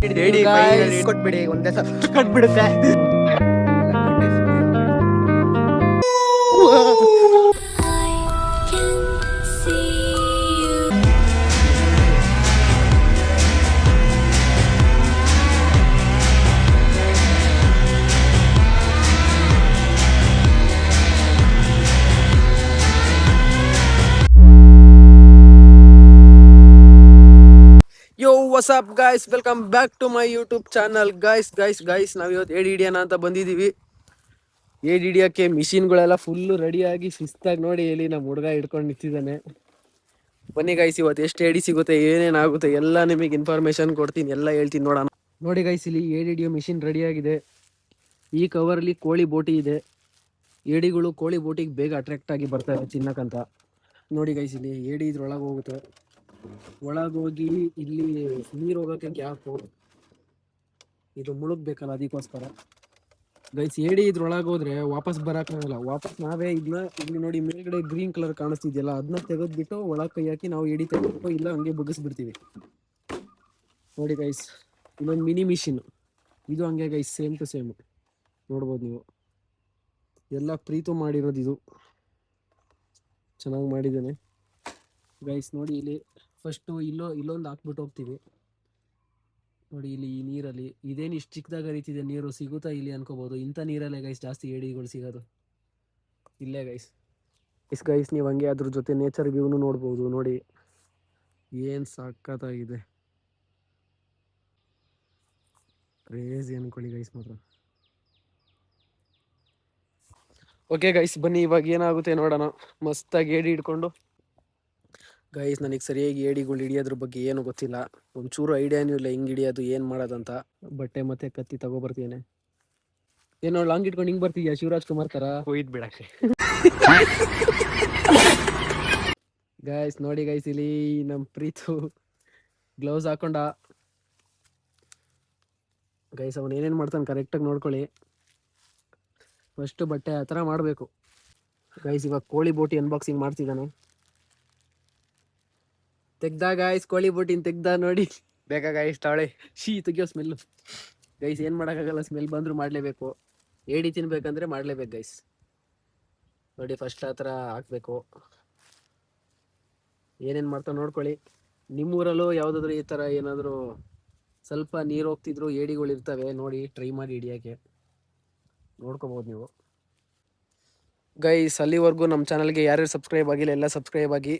ಕೊಟ್ಬಿಡಿ ಒಂದೇ ಸಲ ಕಟ್ಬಿಡುತ್ತೆ. Yo what's up guys, welcome back to my YouTube channel. Guys ನಾವು ಇವತ್ತು ಏಡಿ ಹಿಡಿಯೋಣ ಅಂತ ಬಂದಿದ್ದೀವಿ. ಏಡಿ ಹಿಡಿಯೋಕ್ಕೆ ಮಿಷಿನ್ಗಳೆಲ್ಲ ಫುಲ್ಲು ರೆಡಿಯಾಗಿ ಶಿಸ್ತಾಗಿ ನೋಡಿ ಇಲ್ಲಿ ನಮ್ಮ ಹುಡುಗ ಹಿಡ್ಕೊಂಡು ನಿಂತಿದ್ದಾನೆ. ಬನ್ನಿ ಗಾಯ್ಸ್, ಇವತ್ತು ಎಷ್ಟು ಏಡಿ ಸಿಗುತ್ತೆ, ಏನೇನಾಗುತ್ತೆ ಎಲ್ಲ ನಿಮಗೆ ಇನ್ಫಾರ್ಮೇಶನ್ ಕೊಡ್ತೀನಿ, ಎಲ್ಲ ಹೇಳ್ತೀನಿ ನೋಡೋಣ. ನೋಡಿ ಗಾಯ್ಸ್, ಇಲ್ಲಿ ಏಡಿ ಹಿಡಿಯೋ ಮಿಷಿನ್ ರೆಡಿಯಾಗಿದೆ. ಈ ಕವರಲ್ಲಿ ಕೋಳಿ ಬೋಟಿ ಇದೆ. ಏಡಿಗಳು ಕೋಳಿ ಬೋಟಿಗೆ ಬೇಗ ಅಟ್ರಾಕ್ಟ್ ಆಗಿ ಬರ್ತಾರೆ ತಿನ್ನಕ್ಕಂತ. ನೋಡಿ ಗೈಸ್, ಇಲ್ಲಿ ಏಡಿ ಇದ್ರೊಳಗೆ ಹೋಗುತ್ತೆ. ಒಳಗೋಗಿ ಇಲ್ಲಿ ನೀರು ಹೋಗೋಕ್ಕೆ ಗ್ಯಾಪು, ಇದು ಮುಳುಗ್ಬೇಕಲ್ಲ, ಅದಕ್ಕೋಸ್ಕರ ಗೈಸ್. ಏಡಿ ಇದ್ರೊಳಗೆ ಹೋದ್ರೆ ವಾಪಸ್ ಬರೋಕ್ಕಾಗಲ್ಲ. ವಾಪಸ್ ನಾವೇ ಇದನ್ನ ಇಲ್ಲಿ ನೋಡಿ ಮೇಲ್ಗಡೆ ಗ್ರೀನ್ ಕಲರ್ ಕಾಣಿಸ್ತಿದ್ಯಲ್ಲ, ಅದನ್ನ ತೆಗೆದ್ಬಿಟ್ಟು ಒಳಗೆ ಕೈ ಹಾಕಿ ನಾವು ಏಡಿ ತೆಗೆದ್ಬಿಟ್ಟು ಇಲ್ಲ ಹಂಗೆ ಬಗ್ಗಿಸ್ಬಿಡ್ತೀವಿ. ನೋಡಿ ಗೈಸ್, ಇನ್ನೊಂದು ಮಿನಿ ಮಿಷಿನ್, ಇದು ಹಂಗೆ ಗೈಸ್, ಸೇಮ್ ಟು ಸೇಮ್ ನೋಡ್ಬೋದು ನೀವು. ಎಲ್ಲ ಪ್ರೀತು ಮಾಡಿರೋದು, ಇದು ಚೆನ್ನಾಗಿ ಮಾಡಿದ್ದಾನೆ ಗೈಸ್. ನೋಡಿ ಇಲ್ಲಿ ಫಸ್ಟು ಇಲ್ಲೊಂದು ಹಾಕ್ಬಿಟ್ಟು ಹೋಗ್ತೀವಿ. ನೋಡಿ ಇಲ್ಲಿ ಈ ನೀರಲ್ಲಿ ಇದೇನು ಇಷ್ಟು ಚಿಕ್ಕದಾಗ ಹರಿತಿದೆ ನೀರು, ಸಿಗುತ್ತಾ ಇಲ್ಲಿ ಅನ್ಕೋಬೋದು. ಇಂಥ ನೀರಲ್ಲೇ ಗೈಸ್ ಜಾಸ್ತಿ ಏಡಿಗಳು ಸಿಗೋದು, ಇಲ್ಲೇ ಗೈಸ್. ಗೈಸ್ ನೀವು ಹಂಗೆ ಅದ್ರ ಜೊತೆ ನೇಚರ್ ವ್ಯೂನು ನೋಡ್ಬೋದು. ನೋಡಿ ಏನು ಸಖತ್ತಾಗಿದೆ, ಕ್ರೇಜಿ ಅನ್ಕೊಳ್ಳಿ ಗೈಸ್ ಮಾತ್ರ. ಓಕೆ ಗೈಸ್, ಬನ್ನಿ ಇವಾಗ ಏನಾಗುತ್ತೆ ನೋಡೋಣ. ಮಸ್ತಾಗಿ ಏಡಿ ಹಿಡ್ಕೊಂಡು ಗೈಸ್, ನನಗೆ ಸರಿಯಾಗಿ ಏಡಿಗಳು ಹಿಡಿಯೋದ್ರ ಬಗ್ಗೆ ಏನು ಗೊತ್ತಿಲ್ಲ, ಒಂಚೂರು ಐಡಿಯಾನೂ ಇಲ್ಲ ಹಿಂಗೆ ಹಿಡಿಯೋದು, ಏನು ಮಾಡೋದಂತ. ಬಟ್ಟೆ ಮತ್ತೆ ಕತ್ತಿ ತಗೋಬರ್ತೀನಿ. ಏನೋ ಲಾಂಗ್ ಇಟ್ಕೊಂಡು ಹಿಂಗೆ ಬರ್ತೀಯಾ ಶಿವರಾಜ್ ಕುಮಾರ್ ಥರ ಹೋಯ್ತು ಬಿಡಕ್ಕೆ. ಗೈಸ್ ನೋಡಿ ಗೈಸ್, ಇಲ್ಲಿ ನಮ್ಮ ಪ್ರೀತು ಗ್ಲೌಸ್ ಹಾಕೊಂಡ. ಗೈಸ್ ಅವನು ಏನೇನು ಮಾಡ್ತಾನೆ ಕರೆಕ್ಟಾಗಿ ನೋಡ್ಕೊಳ್ಳಿ. ಫಸ್ಟು ಬಟ್ಟೆ ಆ ಥರ ಮಾಡಬೇಕು ಗೈಸ್. ಇವಾಗ ಕೋಳಿ ಬೋಟಿ ಅನ್ಬಾಕ್ಸಿಂಗ್ ಮಾಡ್ತಿದ್ದಾನೆ. ತೆಗ್ದ ಗೈಸ್, ಕೋಳಿ ಬೋಟಿನ ತೆಗ್ದ. ನೋಡಿ ಬೇಕಾ ಗೈಸ್ ತಾಳೆ ತೆಗಿಯೋ ಸ್ಮೆಲ್ಲು ಗೈಸ್. ಏನು ಮಾಡೋಕ್ಕಾಗಲ್ಲ, ಸ್ಮೆಲ್ ಬಂದರೂ ಮಾಡಲೇಬೇಕು. ಏಡಿ ತಿನ್ಬೇಕಂದ್ರೆ ಮಾಡಲೇಬೇಕು ಗೈಸ್. ನೋಡಿ ಫಸ್ಟ್ ಆ ಥರ ಹಾಕಬೇಕು. ಏನೇನು ಮಾಡ್ತಾ ನೋಡ್ಕೊಳ್ಳಿ. ನಿಮ್ಮೂರಲ್ಲೂ ಯಾವುದಾದ್ರೂ ಈ ಥರ ಏನಾದರೂ ಸ್ವಲ್ಪ ನೀರು ಹೋಗ್ತಿದ್ರು ಏಡಿಗಳು ಇರ್ತವೆ, ನೋಡಿ ಟ್ರೈ ಮಾಡಿ ಹಿಡಿಯೋಕ್ಕೆ ನೋಡ್ಕೋಬೋದು ನೀವು ಗೈಸ್. ಅಲ್ಲಿವರೆಗೂ ನಮ್ಮ ಚಾನಲ್ಗೆ ಯಾರ್ಯಾರು ಸಬ್ಸ್ಕ್ರೈಬ್ ಆಗಿಲ್ಲ ಎಲ್ಲ ಸಬ್ಸ್ಕ್ರೈಬ್ ಆಗಿ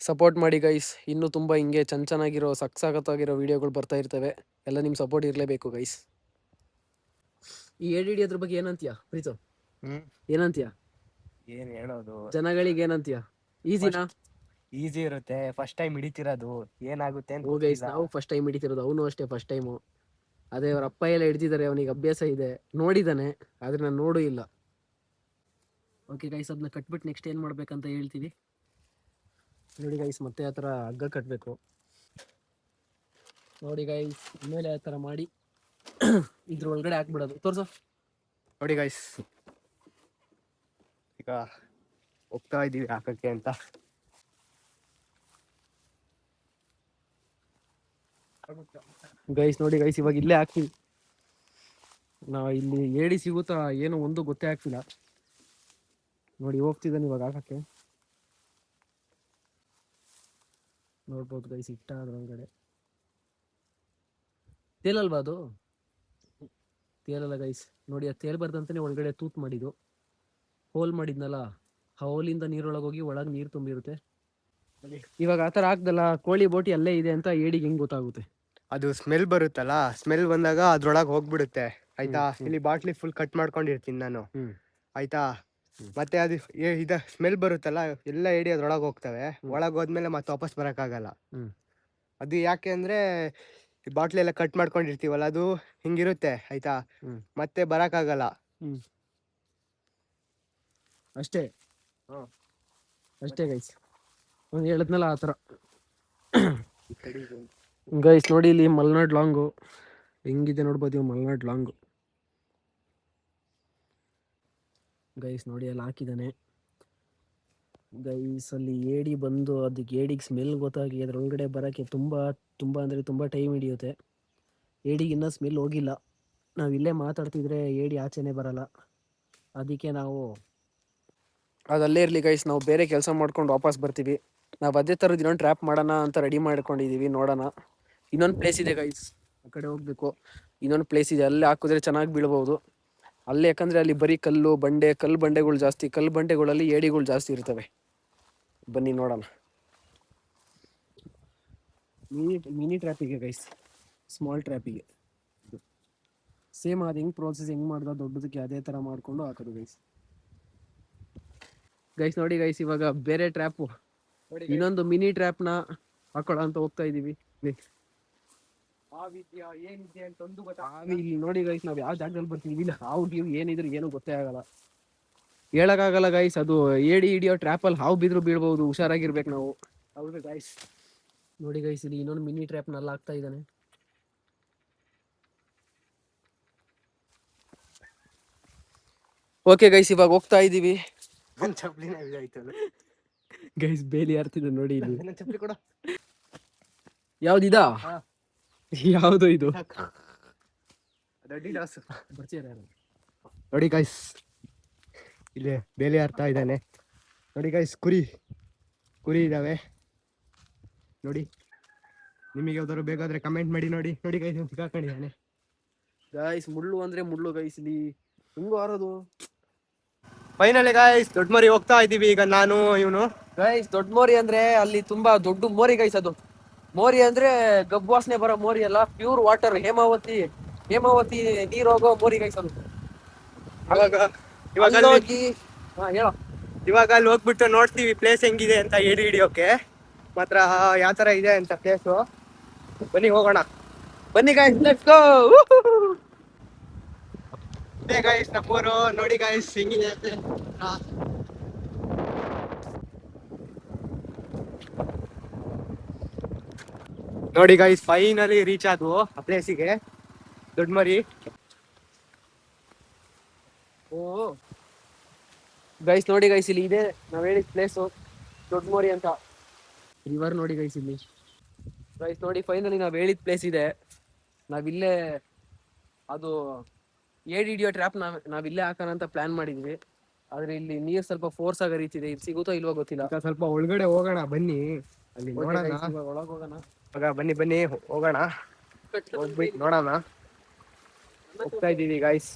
ಸಪೋರ್ಟ್ ಮಾಡಿ ಗೈಸ್. ಇನ್ನೂ ತುಂಬ ಹಿಂಗೆ ಚೆನ್ನಾಗಿರೋ ಸಖತ್ತಾಗಿರೋ ವೀಡಿಯೋಗಳು ಬರ್ತಾ ಇರ್ತವೆ, ಎಲ್ಲ ನಿಮ್ಮ ಸಪೋರ್ಟ್ ಇರಲೇಬೇಕು ಗೈಸ್. ಈ ಏಡಿ ಹಿಡಿಯೋದ್ರ ಬಗ್ಗೆ ಏನಂತೀಯ ಪ್ರೀತು? ಏನಂತೀಯ? ಏನ್ ಹೇಳೋದು, ಜನಗಳಿಗೆ ಏನಂತೀಯ? ಈಸಿನಾ? ಈಸಿ ಇರುತ್ತೆ. ಫಸ್ಟ್ ಟೈಮ್ ಹಿಡಿತಿರೋದು, ಏನಾಗುತ್ತೆ ಅಂತ ಗೈಸ್ ನಾವು ಫಸ್ಟ್ ಟೈಮ್ ಹಿಡಿತಿರೋದು, ಅವನು ಅಷ್ಟೇ ಫಸ್ಟ್ ಟೈಮು. ಅದೇ ಅವ್ರ ಅಪ್ಪ ಎಲ್ಲ ಹಿಡ್ದಿದ್ದಾರೆ, ಅವನಿಗೆ ಅಭ್ಯಾಸ ಇದೆ, ನೋಡಿದ್ದಾನೆ, ಆದರೆ ನಾನು ನೋಡೂ ಇಲ್ಲ. ಓಕೆ ಗೈಸ್, ಅದನ್ನ ಕಟ್ಬಿಟ್ಟು ನೆಕ್ಸ್ಟ್ ಏನು ಮಾಡ್ಬೇಕಂತ ಹೇಳ್ತೀವಿ ನೋಡಿ ಗೈಸ್. ಮತ್ತೆ ಆ ಥರ ಹಗ್ಗ ಕಟ್ಟಬೇಕು ನೋಡಿ ಗೈಸ್. ಆಮೇಲೆ ಆ ಥರ ಮಾಡಿ ಇದ್ರ ಒಳಗಡೆ ಹಾಕ್ಬಿಡೋದು. ತೋರ್ಸು. ನೋಡಿ ಗೈಸ್, ಈಗ ಹೋಗ್ತಾ ಇದ್ದೀವಿ ಹಾಕಕ್ಕೆ ಅಂತ. ಗೈಸ್ ನೋಡಿ ಗೈಸ್, ಇವಾಗ ಇಲ್ಲೇ ಹಾಕ್ತೀವಿ ನಾವು. ಇಲ್ಲಿ ಏಡಿ ಸಿಗುತ್ತಾ ಏನೋ ಒಂದು ಗೊತ್ತೇ ಆಗ್ತಿಲ್ಲ. ನೋಡಿ ಹೋಗ್ತಿದ್ದಾನೆ ಇವಾಗ ಹಾಕಕ್ಕೆ, ನೋಡ್ಬೋದು ಗೈಸ್. ಇಟ್ಟ ಅದ್ರೊಳಗಡೆ ತೇಲಲ್ವಾ ಅದು? ತೇಲಲ್ಲ ಗೈಸ್. ನೋಡಿ ಅದು ತೇಲ್ಬಾರ್ದಂತಾನೆ ಒಳಗಡೆ ತೂತ್ ಮಾಡಿದ್ದು, ಹೋಲ್ ಮಾಡಿದ್ನಲ್ಲ, ಆ ಹೋಲಿಂದ ನೀರೊಳಗೆ ಹೋಗಿ ಒಳಗೆ ನೀರು ತುಂಬಿರುತ್ತೆ. ಇವಾಗ ಆ ಥರ ಹಾಕ್ದಲ್ಲ, ಕೋಳಿ ಬೋಟಿ ಅಲ್ಲೇ ಇದೆ ಅಂತ ಏಡಿಗೆ ಹೆಂಗೆ ಗೊತ್ತಾಗುತ್ತೆ? ಅದು ಸ್ಮೆಲ್ ಬರುತ್ತಲ್ಲ, ಸ್ಮೆಲ್ ಬಂದಾಗ ಅದ್ರೊಳಗೆ ಹೋಗ್ಬಿಡುತ್ತೆ ಆಯ್ತಾ. ಇಲ್ಲಿ ಬಾಟ್ಲಿ ಫುಲ್ ಕಟ್ ಮಾಡ್ಕೊಂಡಿರ್ತೀನಿ ನಾನು ಆಯ್ತಾ. ಮತ್ತೆ ಅದು ಇದ ಸ್ಮೆಲ್ ಬರುತ್ತಲ್ಲ, ಎಲ್ಲ ಏಡಿ ಅದ್ರೊಳಗೆ ಹೋಗ್ತವೆ. ಒಳಗೆ ಹೋದ್ಮೇಲೆ ಮತ್ತೆ ವಾಪಸ್ ಬರೋಕ್ಕಾಗಲ್ಲ. ಅದು ಯಾಕೆ ಅಂದ್ರೆ ಬಾಟ್ಲಿ ಎಲ್ಲ ಕಟ್ ಮಾಡ್ಕೊಂಡಿರ್ತೀವಲ್ಲ, ಅದು ಹಿಂಗಿರುತ್ತೆ ಆಯ್ತಾ, ಮತ್ತೆ ಬರೋಕ್ಕಾಗಲ್ಲ. ಅಷ್ಟೇ ಅಷ್ಟೇ ಗೈಸ್, ಒಂದು ಹೇಳಿದ್ನಲ್ಲ ಆ ಥರ ಗೈಸ್. ನೋಡಿ ಇಲ್ಲಿ ಮಲ್ನಾಡ್ ಲಾಂಗು ಹೆಂಗಿದೆ ನೋಡ್ಬೋದು, ಮಲ್ನಾಡ್ ಲಾಂಗು ಗೈಸ್. ನೋಡಿ ಅಲ್ಲಿ ಹಾಕಿದ್ದಾನೆ ಗೈಸ್. ಅಲ್ಲಿ ಏಡಿ ಬಂದು ಅದಕ್ಕೆ ಏಡಿಗೆ ಸ್ಮೆಲ್ ಗೊತ್ತಾಗಿ ಅದ್ರೊಳಗಡೆ ಬರೋಕ್ಕೆ ತುಂಬ ಅಂದರೆ ತುಂಬ ಟೈಮ್ ಹಿಡಿಯುತ್ತೆ. ಏಡಿಗೆ ಇನ್ನೂ ಸ್ಮೆಲ್ ಹೋಗಿಲ್ಲ. ನಾವು ಇಲ್ಲೇ ಮಾತಾಡ್ತಿದ್ರೆ ಏಡಿ ಆಚೆನೇ ಬರಲ್ಲ. ಅದಕ್ಕೆ ನಾವು ಅದಲ್ಲೇ ಇರಲಿ ಗೈಸ್, ನಾವು ಬೇರೆ ಕೆಲಸ ಮಾಡ್ಕೊಂಡು ವಾಪಸ್ ಬರ್ತೀವಿ. ನಾವು ಅದೇ ಥರದ್ದು ಇನ್ನೊಂದು ಟ್ರ್ಯಾಪ್ ಮಾಡೋಣ ಅಂತ ರೆಡಿ ಮಾಡ್ಕೊಂಡಿದ್ದೀವಿ. ನೋಡೋಣ. ಇನ್ನೊಂದು ಪ್ಲೇಸ್ ಇದೆ ಗೈಸ್, ಆ ಕಡೆ ಹೋಗ್ಬೇಕು. ಇನ್ನೊಂದು ಪ್ಲೇಸ್ ಇದೆ, ಅಲ್ಲೇ ಹಾಕಿದ್ರೆ ಚೆನ್ನಾಗಿ ಬೀಳ್ಬೋದು. ಅಲ್ಲೇ ಯಾಕಂದರೆ ಅಲ್ಲಿ ಬರೀ ಕಲ್ಲು ಬಂಡೆಗಳು ಜಾಸ್ತಿ. ಕಲ್ಲು ಬಂಡೆಗಳಲ್ಲಿ ಏಡಿಗಳು ಜಾಸ್ತಿ ಇರ್ತವೆ. ಬನ್ನಿ ನೋಡೋಣ. ಮಿನಿ ಟ್ರ್ಯಾಪಿಗೆ ಗೈಸ್, ಸ್ಮಾಲ್ ಟ್ರ್ಯಾಪಿಗೆ ಸೇಮ್ ಅದು ಹೆಂಗೆ ಪ್ರೋಸೆಸ್ ಹೆಂಗೆ ಮಾಡ್ದ ದೊಡ್ಡದಕ್ಕೆ ಅದೇ ಥರ ಮಾಡಿಕೊಂಡು ಹಾಕೋದು ಗೈಸ್. ನೋಡಿ ಗೈಸ್, ಇವಾಗ ಬೇರೆ ಟ್ರ್ಯಾಪು, ಇನ್ನೊಂದು ಮಿನಿ ಟ್ರ್ಯಾಪ್ನ ಹಾಕೊಳ್ಳೋ ಅಂತ ಹೋಗ್ತಾ ಇದೀವಿ. ಇಲ್ಲಿ ನೋಡಿ ಗೈಸ್, ನಾವು ಯಾವ ಜಾಗದಲ್ಲಿ ಬರ್ತೀವಿ ಇಲ್ಲ ಹಾವು ಏನಿದ್ರು ಏನು ಗೊತ್ತೇ ಆಗಲ್ಲ, ಹೇಳಕ್ಕಾಗಲ್ಲ ಗೈಸ್. ಅದು ಏಡಿ ಹಿಡಿಯೋ ಟ್ರ್ಯಾಪಲ್ಲಿ ಹಾವು ಬಿದ್ರು ಬೀಳ್ಬಹುದು, ಹುಷಾರಾಗಿರ್ಬೇಕು ನಾವು. ಹೌದು ಗೈಸ್. ನೋಡಿ ಗೈಸ್, ಇಲ್ಲಿ ಇನ್ನೊಂದು ಮಿನಿ ಟ್ರ್ಯಾಪ್ನಲ್ಲಿ ಹಾಕ್ತಾ ಇದ್ದಾನೆ. ಓಕೆ ಗೈಸ್, ಇವಾಗ ಹೋಗ್ತಾ ಇದೀವಿ. ಗೈಸ್ ಬೇಲಿ ಹಾರ್ತಿದೆ ನೋಡಿ ಇಲ್ಲಿ. ಯಾವ್ದಿದಾ? ಯಾವ್ದು ಇದು? ನೋಡಿ ಗೈಸ್, ಇಲ್ಲಿ ಬೇಲಿ ಹಾರ್ತಾ ಇದ್ದಾನೆ. ನೋಡಿ ಗೈಸ್, ಕುರಿ ಇದಾವೆ ನೋಡಿ. ನಿಮಗೆ ಯಾವ್ದಾದ್ರು ಬೇಕಾದ್ರೆ ಕಮೆಂಟ್ ಮಾಡಿ. ನೋಡಿ ಗೈಸ್, ಸಿಕ್ಕಾಕೊಂಡಿದ್ದಾನೆ ಗೈಸ್. ಮುಳ್ಳು ಅಂದ್ರೆ ಮುಳ್ಳು ಗೈಸ್, ಇಲ್ಲಿ ಹೆಂಗು ಹಾರೋದು. ಫೈನಲಿ ಗೈಸ್, ದೊಡ್ಡ ಮರಿ ಹೋಗ್ತಾ ಇದೀವಿ ಈಗ ನಾನು ಇವನು. ಗೈಸ್ ದೊಡ್ಡ ಮೋರಿ ಅಂದ್ರೆ ಅಲ್ಲಿ ತುಂಬಾ ದೊಡ್ಡ ಮೋರಿ ಗೈಸ್. ಅದು ಮೋರಿ ಅಂದ್ರೆ ಗಬ್ಬು ವಾಸನೆ ಬರೋ ಮೋರಿ ಅಲ್ಲ, ಪ್ಯೂರ್ ವಾಟರ್, ಹೇಮಾವತಿ ನೀರ್ ಹೋಗೋ ಮೋರಿ ಗೈಸ್ ಅದು. ಇವಾಗ ಅಲ್ಲಿ ಹೋಗ್ಬಿಟ್ಟು ನೋಡ್ತೀವಿ ಪ್ಲೇಸ್ ಹೆಂಗಿದೆ ಅಂತ, ಏಡಿ ಹಿಡಿಯೋಕೆ ಮಾತ್ರ ಯಾವ ತರ ಇದೆ ಅಂತ ಪ್ಲೇಸು. ಬನ್ನಿ ಹೋಗೋಣ. ಬನ್ನಿ ಗೈಸ್, ಲೆಟ್ಸ್ ಗೋ. ಗೈಸ್ ನಮ್ಮೂರು ನೋಡಿ ಗೈಸ್ ಹೆಂಗಿದೆ ಅಂತ. ನೋಡಿ ಗೈಸ್, ಫೈನಲಿ ರೀಚ್ ಆದ್ವು ಆ ಪ್ಲೇಸಿಗೆ, ದೊಡ್ಡ ಮರಿ. ಗೈಸ್ ನೋಡಿ ಗೈಸ್, ಇಲ್ಲಿ ಇದೆ ನಾವ್ ಹೇಳಿದ ಪ್ಲೇಸು, ದೊಡ್ಡ ಮೋರಿ ಅಂತ. ರಿವರ್ ನೋಡಿ ಗೈಸ್ ಇಲ್ಲಿ. ಗೈಸ್ ನೋಡಿ, ಫೈನಲಿ ನಾವ್ ಹೇಳಿದ ಪ್ಲೇಸ್ ಇದೆ. ನಾವಿಲ್ಲೇ ಅದು ಏಡಿ ಹಿಡಿಯೋ ಟ್ರ್ಯಾಪ್ ನಾವಿಲ್ಲೇ ಹಾಕೋಣ ಅಂತ ಪ್ಲಾನ್ ಮಾಡಿದ್ವಿ. ಆದ್ರೆ ಇಲ್ಲಿ ನೀರ್ ಸ್ವಲ್ಪ ಫೋರ್ಸ್ ಆಗಿ ಹರಿತಿದೆ, ಇಲ್ಲಿ ಸಿಗುತ್ತೋ ಇಲ್ವೋ ಗೊತ್ತಿಲ್ಲ. ಸ್ವಲ್ಪ ಒಳಗಡೆ ಹೋಗೋಣ ಬನ್ನಿ, ಅಲ್ಲಿ ನೋಡೋಣ. ಒಳಗೆ ಹೋಗೋಣ. ಬನ್ನಿ ಹೋಗೋಣ, ಹೋಗ್ಬಿಟ್ಟು ನೋಡೋಣ. ಹೋಗ್ತಾ ಇದೀವಿ ಗೈಸ್.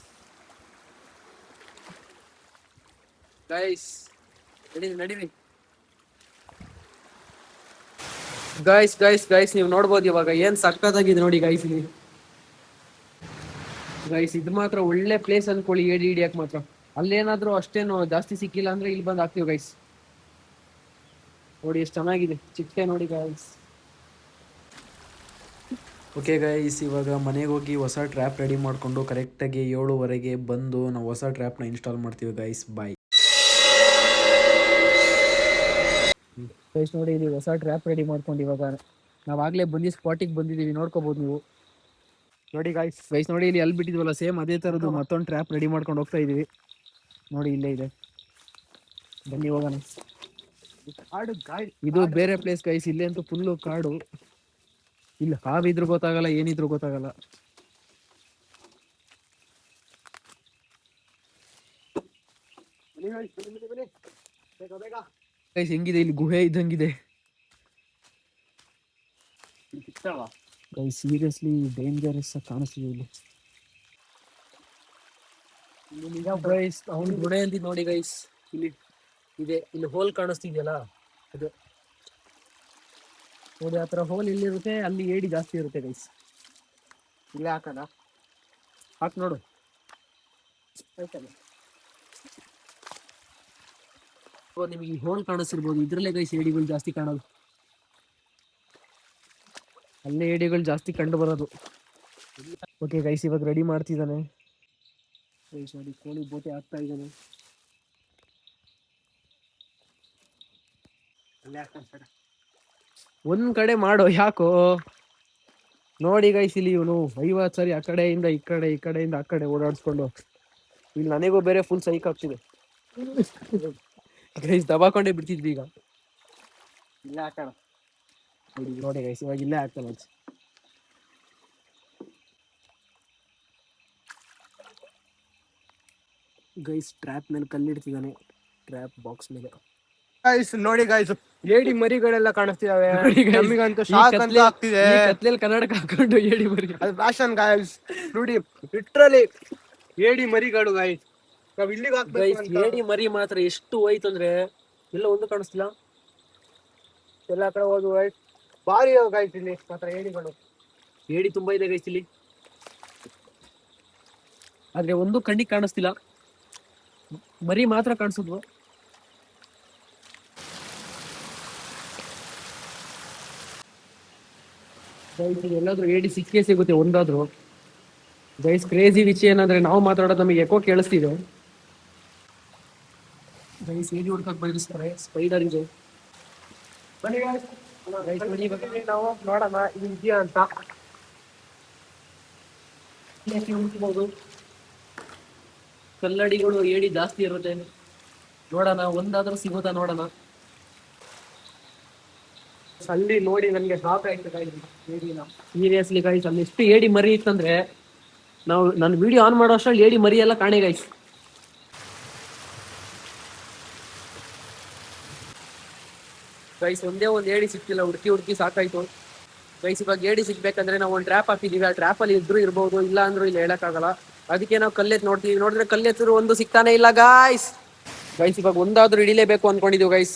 ನಡೀರಿ ಗೈಸ್. ನೀವು ನೋಡ್ಬೋದು ಇವಾಗ ಏನ್ ಸಕ್ಕತ್ತಾಗಿದೆ ನೋಡಿ ಗೈಸ್ ಇಲ್ಲಿ. ಗೈಸ್ ಇದು ಮಾತ್ರ ಒಳ್ಳೆ ಪ್ಲೇಸ್ ಅನ್ಕೊಳ್ಳಿ ಏಡಿ ಹಿಡಿಯಕ್ ಮಾತ್ರ. ಅಲ್ಲೇನಾದ್ರೂ ಅಷ್ಟೇನು ಜಾಸ್ತಿ ಸಿಕ್ಕಿಲ್ಲ ಅಂದ್ರೆ ಇಲ್ಲಿ ಬಂದು ಹಾಕ್ತೀವಿ ಗೈಸ್. ನೋಡಿ ಎಷ್ಟು ಚೆನ್ನಾಗಿದೆ ಚಿಟ್ಟೆ ನೋಡಿ ಗೈಸ್. ಓಕೆ ಗೈಸ್, ಇವಾಗ ಮನೆಗೆ ಹೋಗಿ ಹೊಸ ಟ್ರ್ಯಾಪ್ ರೆಡಿ ಮಾಡಿಕೊಂಡು ಕರೆಕ್ಟಾಗಿ 7:30 ಬಂದು ನಾವು ಹೊಸ ಟ್ರ್ಯಾಪ್ನ ಇನ್ಸ್ಟಾಲ್ ಮಾಡ್ತೀವಿ ಗೈಸ್. Bye guys. ನೋಡಿ ಇಲ್ಲಿ ಹೊಸ ಟ್ರ್ಯಾಪ್ ರೆಡಿ ಮಾಡ್ಕೊಂಡು ಇವಾಗ ನಾವಾಗಲೇ ಸ್ಪಾಟಿಗೆ ಬಂದಿದ್ದೀವಿ, ನೋಡ್ಕೋಬಹುದು ನೀವು. ನೋಡಿ ಗೈಸ್ ನೋಡಿ ಇಲ್ಲಿ ಅಲ್ಲಿ ಬಿಟ್ಟಿದ್ವಲ್ಲ ಸೇಮ್ ಅದೇ ಥರದ್ದು ಮತ್ತೊಂದು ಟ್ರ್ಯಾಪ್ ರೆಡಿ ಮಾಡ್ಕೊಂಡು ಹೋಗ್ತಾ ಇದೀವಿ. ನೋಡಿ ಇಲ್ಲೇ ಇದೆ, ಬನ್ನಿ ಹೋಗೋಣ. ಇದು ಬೇರೆ ಪ್ಲೇಸ್ ಗೈಸ್, ಇಲ್ಲೇ ಅಂತೂ ಫುಲ್ಲು ಕಾಡು. ಇಲ್ಲಿ ಹಾವಿದ್ರು ಗೊತ್ತಾಗಲ್ಲ, ಏನಿದ್ರು ಗೊತ್ತಾಗಲ್ಲ. ಗೈಸ್ ಹೆಂಗಿದೆ ಇಲ್ಲಿ, ಗುಹೆ ಇದ್ದಂಗಿದೆ ಗೈಸ್. ಸೀರಿಯಸ್ಲಿ ಡೇಂಜರಸ್ ಕಾಣಿಸ್ತಿದೆ ಇಲ್ಲಿ ಗೈಸ್. ಅವ್ನು ಗುಣೆ ಅಂತಿದ್ ನೋಡಿ ಗೈಸ್, ಇಲ್ಲಿ ಇದೆ, ಇಲ್ಲಿ ಹೋಲ್ ಕಾಣಿಸ್ತಿದೆಯಲ್ಲ ಅದು ನೋಡಿ. ಆ ಥರ ಹೋಲ್ ಇಲ್ಲಿರುತ್ತೆ, ಅಲ್ಲಿ ಏಡಿ ಜಾಸ್ತಿ ಇರುತ್ತೆ ಗೈಸ್. ಇಲ್ಲೇ ಹಾಕೋಣ, ಹಾಕಿ ನೋಡು. ನಿಮಗೆ ಈ ಹೋಲ್ ಕಾಣಿಸ್ತಿರ್ಬೋದು, ಇದ್ರಲ್ಲೇ ಗೈಸ್ ಏಡಿಗಳು ಜಾಸ್ತಿ ಕಾಣೋದು. ಅಲ್ಲೇ ಏಡಿಗಳು ಜಾಸ್ತಿ ಕಂಡು ಬರೋದು. ಓಕೆ ಗೈಸ್, ಇವಾಗ ರೆಡಿ ಮಾಡ್ತಿದ್ದಾನೆ ಗೈಸ್. ನೋಡಿ ಕೋಳಿ ಬೋಟೆ ಹಾಕ್ತಾ ಇದ್ದಾನೆ. ಒಂದ್ ಕಡೆ ಮಾಡೋ ಯಾಕೋ. ನೋಡಿ ಗೈಸ್ ಇಲ್ಲಿ ಇವನು 50 ಸರಿ ಆ ಕಡೆಯಿಂದ ಈ ಕಡೆಯಿಂದ ಆ ಕಡೆ ಓಡಾಡಿಸ್ಕೊಂಡು, ಇಲ್ಲಿ ನನಗೂ ಬೇರೆ ಫುಲ್ ಸೈಕ್ ಆಗ್ತಿದೆ ಗೈಸ್. ದಬಾಕೊಂಡೇ ಬಿಡ್ತಿದ್ವಿ ಈಗ. ಇಲ್ಲೇ ಹಾಕೋಣ ನೋಡಿ ಗೈಸ್, ಇವಾಗ ಇಲ್ಲೇ ಹಾಕ್ತಾನೆ. ಗೈಸ್ ಟ್ರ್ಯಾಪ್ ಮೇಲೆ ಕಲ್ಲಿಡ್ತಿದ್ದಾನೆ, ಟ್ರ್ಯಾಪ್ ಬಾಕ್ಸ್ ಮೇಲೆ. ಗೈಸ್ ನೋಡಿ ಗೈಸ್, ಏಡಿ ಮರಿಗಳೆಲ್ಲ ಕಾಣಿಸ್ತಿದಾವೆ. ನೋಡಿ guys, ನಮಗಂತೂ ಶಾಕ್ ಅಂತ ಆಗ್ತಿದೆ. ಈ ಕತ್ಲೆಯಲ್ಲಿ ಕನ್ನಡಕ ಹಾಕೊಂಡು ಏಡಿ ಮರಿ. ಅದು ಫ್ಯಾಷನ್ ಗೈಸ್. ನೋಡಿ ಲಿಟ್ರಲಿ ಏಡಿ ಮರಿಗಳು ಗೈಸ್. ನಾವ್ ಇಲ್ಲಿಗೆ ಹಾಕ್ಬೇಕು ಗೈಸ್ ಅಂತ. ಏಡಿ ಮರಿ ಮಾತ್ರ ಎಷ್ಟು ಹೋಯ್ತು ಅಂದ್ರೆ ಎಲ್ಲ ಒಂದು ಕಾಣಿಸ್ತಿಲ್ಲ. ಎಲ್ಲ ಕಡೆ ಹೋದು ಗೈಸ್, ಭಾರಿ ಗೈಸ್ ಇಲ್ಲಿ ಮಾತ್ರ ಏಡಿಗಳು. ಏಡಿ ತುಂಬಾ ಇದೆ ಗೈಸ್ ಇಲ್ಲಿ, ಆದ್ರೆ ಒಂದು ಕಣ್ಣಿಗೆ ಕಾಣಿಸ್ತಿಲ್ಲ, ಮರಿ ಮಾತ್ರ ಕಾಣಿಸಿದ್ವು. ಗೈಸ್ ಎಲ್ಲಾದ್ರೂ ಏಡಿ ಸಿಕ್ಕೇ ಸಿಗುತ್ತೆ ಒಂದಾದ್ರು. ಗೈಸ್ ಕ್ರೇಜಿ ವಿಷಯ ಏನಂದ್ರೆ ನಾವು ಮಾತಾಡೋದು ನಮಗೆ ಎಕೋ ಕೇಳಿಸ್ತಿದೆ. ಗೈಸ್ ಏಡಿ ಹುಡ್ಕಕ್ ಬಯಸ್ತಾರೆ, ಸ್ಪೈಡರ್ ಇದೆ. ಬನ್ನಿ guys. ಗೈಸ್ ಬನ್ನಿ ಇವಾಗ ನಾವು ನೋಡೋಣ ಇದು ಇದೆಯಾ ಅಂತ. ಹುಡುಕ್ಬೋದು. ಕಲ್ಲಡಿಗಳು ಏಡಿ ಜಾಸ್ತಿ ಇರುತ್ತೆ, ನೋಡೋಣ ಒಂದಾದ್ರೂ ಸಿಗುತ್ತಾ ನೋಡೋಣ. ಅಲ್ಲಿ ನೋಡಿ ನನ್ಗೆ ಶಾಕ್ ಆಯ್ತು ಗೈಸ್. ಏಡಿನ ಸೀರಿಯಸ್ಲಿ ಗೈಸ್, ಅಲ್ಲಿ ಎಷ್ಟು ಏಡಿ ಮರಿ ಇತ್ತಂದ್ರೆ ನಾನು ವಿಡಿಯೋ ಆನ್ ಮಾಡೋ ಅಷ್ಟ್ರಲ್ಲಿ ಏಡಿ ಮರಿ ಎಲ್ಲ ಕಾಣೆ ಗೈಸ್. ಗೈಸ್ ಒಂದೇ ಒಂದು ಏಡಿ ಸಿಕ್ತಿಲ್ಲ, ಹುಡುಕಿ ಹುಡುಕಿ ಸಾಕಾಯ್ತು. ಗೈಸ್ ಇವಾಗ ಏಡಿ ಸಿಗ್ಬೇಕಂದ್ರೆ ನಾವು ಒಂದು ಟ್ರ್ಯಾಪ್ ಹಾಕಿದೀವಿ, ಆ ಟ್ರ್ಯಾಪ್ ಅಲ್ಲಿ ಇದ್ರೂ ಇರ್ಬೋದು, ಇಲ್ಲ ಅಂದ್ರೂ ಇಲ್ಲಿ ಹೇಳಕ್ಕಾಗಲ್ಲ. ಅದಕ್ಕೆ ನಾವು ಕಲ್ಲೆತ್ ನೋಡ್ತೀವಿ, ನೋಡಿದ್ರೆ ಕಲ್ಲೆತ್ತರು ಒಂದು ಸಿಗ್ತಾನೆ ಇಲ್ಲ ಗೈಸ್. ಗೈಸ್ ಇವಾಗ ಒಂದಾದ್ರೂ ಹಿಡಿಲೇಬೇಕು ಅನ್ಕೊಂಡಿದೀವಿ ಗೈಸ್.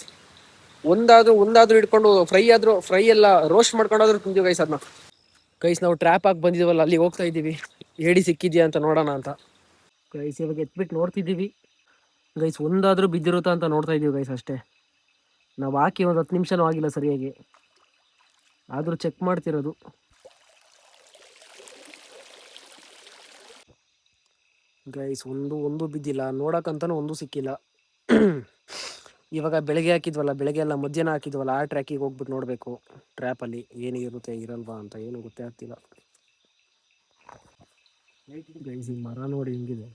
ಒಂದಾದ್ರೂ ಹಿಡ್ಕೊಂಡು ಫ್ರೈ ಎಲ್ಲ ರೋಸ್ಟ್ ಮಾಡ್ಕೊಂಡಾದ್ರೂ ತಿಂತೀವಿ ಗೈಸ್ ಅದನ್ನ. ಗೈಸ್ ನಾವು ಟ್ರ್ಯಾಪ್ ಹಾಕಿ ಬಂದಿದ್ದೀವಲ್ಲ, ಅಲ್ಲಿ ಹೋಗ್ತಾ ಇದ್ದೀವಿ ಏಡಿ ಸಿಕ್ಕಿದ್ಯಾ ಅಂತ ನೋಡೋಣ ಅಂತ. ಗೈಸ್ ಇವಾಗ ಎತ್ಬಿಟ್ಟು ನೋಡ್ತಿದ್ದೀವಿ ಗೈಸ್, ಒಂದಾದ್ರೂ ಬಿದ್ದಿರುತ್ತಾ ಅಂತ ನೋಡ್ತಾ ಇದೀವಿ ಗೈಸ್ ಅಷ್ಟೇ. ನಾವು ಹಾಕಿ ಒಂದು 10 ನಿಮಿಷನೂ ಆಗಿಲ್ಲ ಸರಿಯಾಗಿ, ಆದ್ರೂ ಚೆಕ್ ಮಾಡ್ತಿರೋದು. ಗೈಸ್ ಒಂದು ಬಿದ್ದಿಲ್ಲ, ನೋಡಕ್ಕಂತಾನು ಒಂದು ಸಿಕ್ಕಿಲ್ಲ. ಇವಾಗ ಬೆಳಗ್ಗೆ ಹಾಕಿದ್ವಲ್ಲ, ಬೆಳಗ್ಗೆ ಎಲ್ಲ ಮಧ್ಯಾಹ್ನ ಹಾಕಿದ್ವಲ್ಲ, ಆ ಟ್ರ್ಯಾಕಿಗೆ ಹೋಗ್ಬಿಟ್ಟು ನೋಡಬೇಕು ಟ್ರ್ಯಾಪಲ್ಲಿ ಏನು ಇರುತ್ತೆ ಇರಲ್ವಾ ಅಂತ, ಏನು ಗೊತ್ತೇ ಆಗ್ತಿಲ್ಲ. ಗೈಸ್ ಈ ಮರ ನೋಡಿ ಹಿಂಗಿದೆ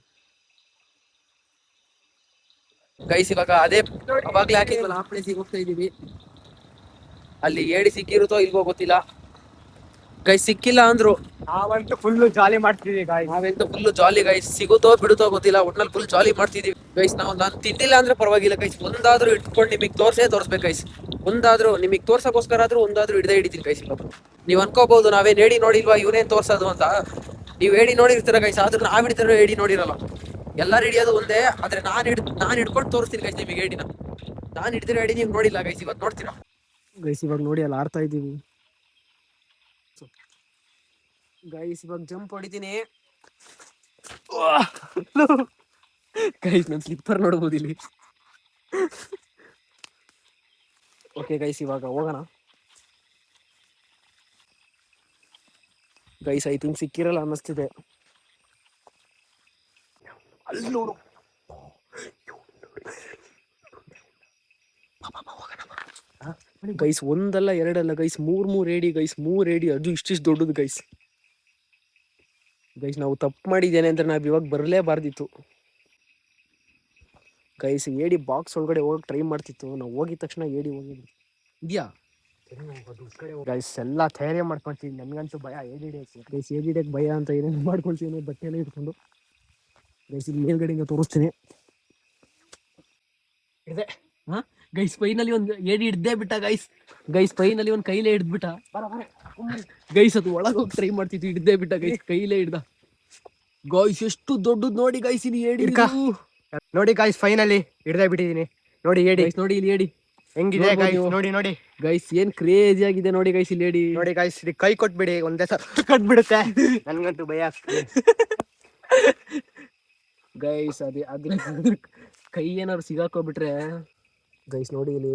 ಗೈಸ್. ಇವಾಗ ಅದೇ ಅವಾಗ್ಲೇ ಹಾಕಿದ್ವಲ್ಲ ಆ ಪ್ಲೇಸಿಗೆ ಹೋಗ್ತಾ ಇದೀವಿ. ಅಲ್ಲಿ ಏಡಿ ಸಿಕ್ಕಿರುತ್ತೋ ಇಲ್ವೋ ಗೊತ್ತಿಲ್ಲ ಗೈಸ್. ಸಿಕ್ಕಿಲ್ಲ ಅಂದ್ರು ನಾವಂತೂ ಫುಲ್ ಜಾಲಿ ಮಾಡ್ತಿದೀವಿ ಗಾಯ್ಸ್. ನಾವೆಂತೂ ಫುಲ್ ಜಾಲಿ ಗೈಸ್. ಸಿಗುತ್ತೋ ಬಿಡುತ್ತೋ ಗೊತ್ತಿಲ್ಲ, ಒಟ್ನಲ್ಲಿ ಫುಲ್ ಜಾಲಿ ಮಾಡ್ತಿದೀವಿ ಗೈಸ್. ನಾನು ತಿಂದಿಲ್ಲ ಅಂದ್ರೆ ಪರವಾಗಿಲ್ಲ ಗೈಸ್, ಒಂದಾದ್ರೂ ಇಟ್ಕೊಂಡು ನಿಮಗೆ ತೋರ್ಸ್ಬೇಕು ಗೈಸ್. ಒಂದಾದ್ರೂ ನಿಮಗೆ ತೋರ್ಸಕ್ಕೋಸ್ಕರ ಆದ್ರೂ ಒಂದಾದ್ರೂ ಹಿಡಿತೀನಿ ಗೈಸ್. ಇವಾಗ ನೀವು ಅನ್ಕೋಬಹುದು ನಾವೇನ್ ಏಡಿ ನೋಡಿಲ್ವಾ, ಇವನೇನ್ ತೋರ್ಸೋದು ಅಂತ. ನೀವು ಏಡಿ ನೋಡಿರ್ತೀರ ಗೈಸ್, ಆದ್ರೂ ನಾವ್ ಹಿಡಿತಾರೋ ಏಡಿ ನೋಡಿರಲ್ಲ. ಎಲ್ಲಾರು ಹಿಡಿಯೋದು ಒಂದೇ, ಆದ್ರೆ ನಾನ್ ಹಿಡ್ಕೊಂಡು ತೋರಿಸ್ತೀನಿ ಗೈಸ್ ನಿಮಗೆ ಏಡಿನ. ನಾನ್ ಹಿಡ್ದಿರೋ ಏಡಿ ನೀವು ನೋಡಿಲ್ಲ ಗೈಸ್, ಇವತ್ತು ನೋಡ್ತೀರಾ ಗೈಸ್. ಇವಾಗ ನೋಡಿ ಅಲ್ಲಿ ಆಡ್ತಾ ಇದ್ದೀವಿ ಗೈಸ್. ಇವಾಗ ಜಂಪ್ ಹೊಡಿತೀನಿ ಗೈಸ್, ನನ್ನ ಸ್ಲಿಪ್ಪರ್ ನೋಡ್ಬೋದು ಇಲ್ಲಿ. ಓಕೆ ಗೈಸ್ ಇವಾಗ ಹೋಗೋಣ ಗೈಸ್. ಐ ಥಿಂಕ್ ಸಿಕ್ಕಿರಲ್ಲ ಅನ್ನಿಸ್ತಿದೆ. ಅಲ್ಲಿ ನೋಡು ಗೈಸ್, ಒಂದಲ್ಲ ಎರಡಲ್ಲ ಗೈಸ್, ಮೂರ್ ಏಡಿ ಗೈಸ್, 3 ಏಡಿ, ಅದು ಇಷ್ಟಿಷ್ಟು ದೊಡ್ಡದು ಗೈಸ್. ಗೈಸ್ ನಾವು ತಪ್ಪು ಮಾಡಿದ್ದೇನೆ ಅಂದ್ರೆ ನಾವು ಇವಾಗ ಬರಲೇಬಾರ್ದಿತ್ತು ಗೈಸ್. ಏಡಿ ಬಾಕ್ಸ್ ಒಳಗಡೆ ಹೋಗಕ್ಕೆ ಟ್ರೈ ಮಾಡ್ತಿತ್ತು, ನಾವು ಹೋಗಿದ ತಕ್ಷಣ ಏಡಿ ಹೋಗಿದ್ವಿ. ಇದೆಯಾ ಗೈಸ್ ಎಲ್ಲ ಧೈರ್ಯ ಮಾಡ್ಕೊಂತೀವಿ, ನನ್ಗಂತೂ ಭಯ ಏಡಿ ಹಿಡಿಯಕ್ಕೆ. ಗೈಸ್ ಏಡಿ ಹಿಡಿಯಕ್ಕೆ ಭಯ ಅಂತ ಏನೇನು ಮಾಡ್ಕೊಳ್ತೀನಿ, ಬಟ್ಟೆ ಎಲ್ಲ ಇಟ್ಕೊಂಡು. ಗೈಸ್ ಇಲ್ಲಿ ಮೇಲ್ಗಡೆಯಿಂದ ತೋರಿಸ್ತೀನಿ. ಇದೆ ಗೈಸ್, ಫೈನಲಿ ಒಂದು ಏಡಿ ಹಿಡ್ದೇ ಬಿಟ್ಟ ಗೈಸ್. ಫೈನಲಿ ಒಂದು ಕೈಲೇ ಹಿಡ್ದ್ಬಿಟ್ಟ ಗೈಸ್. ಅದು ಒಳಗೆ ಹೋಗಿ ಟ್ರೈ ಮಾಡ್ತಿದ್ವಿ, ಹಿಡ್ದೇ ಬಿಟ್ಟ ಗೈಸ್, ಕೈಲೇ ಹಿಡ್ದ ಗೈಸ್. ಎಷ್ಟು ದೊಡ್ಡದು ನೋಡಿ ಗೈಸ್ ಇಲ್ಲಿ ಏಡಿ. ನೋಡಿ ಗಾಯ್ಸ್, ಫೈನಲಿ ಹಿಡ್ದೇ ಬಿಟ್ಟಿದೀನಿ. ನೋಡಿ ಏಡಿ, ನೋಡಿ ಇಲ್ಲಿ ಏಡಿ ಹೆಂಗಿದೆ ಗೈಸ್. ನೋಡಿ ಗೈಸ್, ಏನ್ ಕ್ರೇಜಿ ಆಗಿದೆ ನೋಡಿ ಗೈಸ್ ಇಲ್ಲಿ ಏಡಿ. ನೋಡಿ ಗೈಸ್, ಇದು ಕೈ ಕೊಟ್ಬಿಡಿ, ಒಂದೇ ಸಲ ಕಟ್ಬಿಡುತ್ತೆ. ನನ್ಗಂತೂ ಭಯ ಆಗ್ತದೆ ಗೈಸ್. ಅದ್ರ ಕೈ ಏನಾದ್ರು ಸಿಗಾಕೋಬಿಟ್ರೆ ಗೈಸ್. ನೋಡಿ ಇಲ್ಲಿ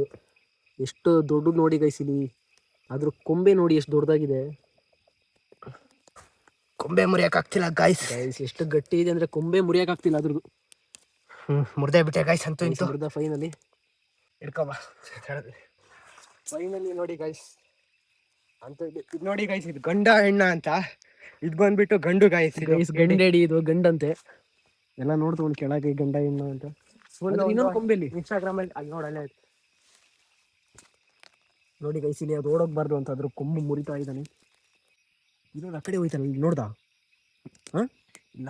ಎಷ್ಟು ದೊಡ್ಡದು ನೋಡಿ ಗೈಸ್ ಇಲ್ಲಿ. ಅದ್ರ ಕೊಂಬೆ ನೋಡಿ ಎಷ್ಟು ದೊಡ್ಡದಾಗಿದೆ. ಕೊಂಬೆ ಮುರಿಯಕ್ ಆಗ್ತಿಲ್ಲ ಗೈಸ್. ಎಷ್ಟು ಗಟ್ಟಿ ಇದೆ ಅಂದ್ರೆ ಕೊಂಬೆ ಮುರಿಯಕ್ ಆಗ್ತಿಲ್ಲ ಅದ್ರದ್ದು. ಮುರ್ದೇ ಬಿಟ್ಟೆ ಗೈಸ್. ಅಂತೂ ಇಂತೂ ಮುರ್ದ ಫೈನಲಿ. ಹಿಡ್ಕೊಬ ಫೈನಲಿ. ನೋಡಿ ಗೈಸ್, ಅಂತ ಇದು ನೋಡಿ ಗೈಸ್, ಇದು ಗಂಡ ಹೆಣ್ಣ ಅಂತ. ಇದು ಬಂದ್ಬಿಟ್ಟು ಗಂಡು ಗೈಸ್. ಗಂಡೇಡಿ, ಇದು ಗಂಡಂತೆ. ಎಲ್ಲ ನೋಡ್ತಗೊಂಡು ಕೆಳಗೆ ಗಂಡ ಹೆಣ್ಣ ಅಂತ. ಇನ್ನೊಂದು ಕೊಂಬೆಲಿ ಇನ್ಸ್ಟಾಗ್ರಾಮ್ ಅಲ್ಲಿ ಅಲ್ಲಿ ನೋಡಲ್ಲ ನೋಡಿ ಗೈಸ್. ಇಲ್ಲಿ ಅದು ಓಡೋಗ್ಬಾರ್ದು ಅಂತ ಅದ್ರ ಕೊಂಬು ಮುರಿತಾ ಇದ್ದಾನೆ. ಇನ್ನೊಂದು ಆ ಕಡೆ ಹೋಯ್ತಾನೆ, ಇಲ್ಲಿ ನೋಡ್ದ? ಇಲ್ಲ